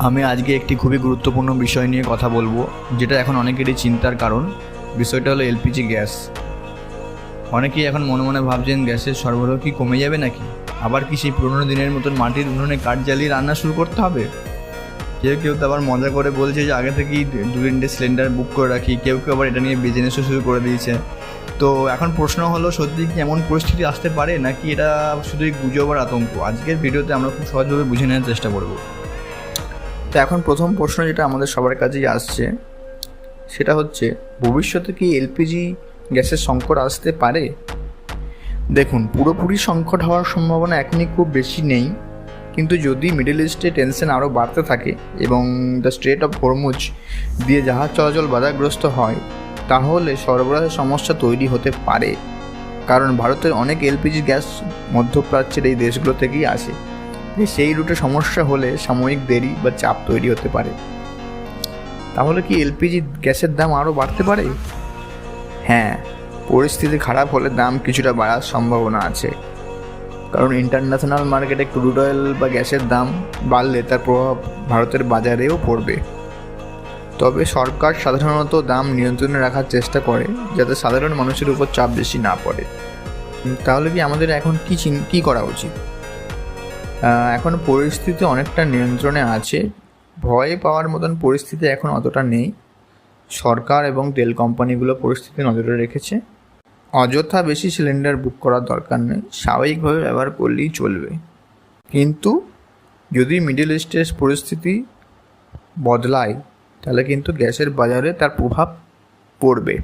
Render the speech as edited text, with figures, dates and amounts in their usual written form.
আমি আজকে একটি খুবই গুরুত্বপূর্ণ বিষয় নিয়ে কথা বলবো, যেটা এখন অনেকেরই চিন্তার কারণ। বিষয়টা হলো এলপিজি গ্যাস। অনেকেই এখন মনে মনে ভাবছেন গ্যাসের সরবরাহ কি কমে যাবে নাকি, আবার কি সেই পুরোনো দিনের মতন মাটির উনুনে কাঠ জ্বালিয়ে রান্না শুরু করতে হবে। কেউ কেউ তো আবার মজা করে বলছে যে আগে থেকেই 2-3টে সিলিন্ডার বুক করে রাখি। কেউ কেউ আবার এটা নিয়ে বিজনেসও শুরু করে দিয়েছে। তো এখন প্রশ্ন হলো, সত্যি কি এমন পরিস্থিতি আসতে পারে, নাকি এটা শুধুই গুজব আর আতঙ্ক? আজকের ভিডিওতে আমরা খুব সহজভাবে বুঝে নেওয়ার চেষ্টা করব। তো এখন প্রথম প্রশ্ন যেটা আমাদের সবার কাছেই আসছে, সেটা হচ্ছে, ভবিষ্যতে কি এলপিজি গ্যাসের সংকট আসতে পারে? দেখুন, পুরোপুরি সংকট হওয়ার সম্ভাবনা এখনই খুব বেশি নেই, কিন্তু যদি মিডল ইস্টে টেনশন আরও বাড়তে থাকে এবং দ্য স্ট্রেট অফ হরমুজ দিয়ে জাহাজ চলাচল বাধাগ্রস্ত হয়, তাহলে সরবরাহের সমস্যা তৈরি হতে পারে। কারণ ভারতের অনেক এলপিজি গ্যাস মধ্যপ্রাচ্যের এই দেশগুলো থেকেই আসে। সেই রুটে সমস্যা হলে সাময়িক দেরি বা চাপ তৈরি হতে পারে। তাহলে কি এলপিজি গ্যাসের দাম আরও বাড়তে পারে? হ্যাঁ, পরিস্থিতি খারাপ হলে দাম কিছুটা বাড়ার সম্ভাবনা আছে। কারণ ইন্টারন্যাশনাল মার্কেটে ক্রুড অয়েল বা গ্যাসের দাম বাড়লে তার প্রভাব ভারতের বাজারেও পড়বে। তবে সরকার সাধারণত দাম নিয়ন্ত্রণে রাখার চেষ্টা করে, যাতে সাধারণ মানুষের উপর চাপ বেশি না পড়ে। তাহলে কি আমাদের এখন কী করা উচিত? এখন পরিস্থিতি অনেকটা নিয়ন্ত্রণে আছে। ভয় পাওয়ার মতন পরিস্থিতি এখন অতটা নেই। সরকার এবং তেল কোম্পানিগুলো পরিস্থিতি নজরে রেখেছে। অযথা বেশি সিলিন্ডার বুক করার দরকার নেই, স্বাভাবিকভাবে ব্যবহার করলেই চলবে। কিন্তু যদি মিডল ইস্টের পরিস্থিতি বদলায়, তাহলে কিন্তু গ্যাসের বাজারে তার প্রভাব পড়বে।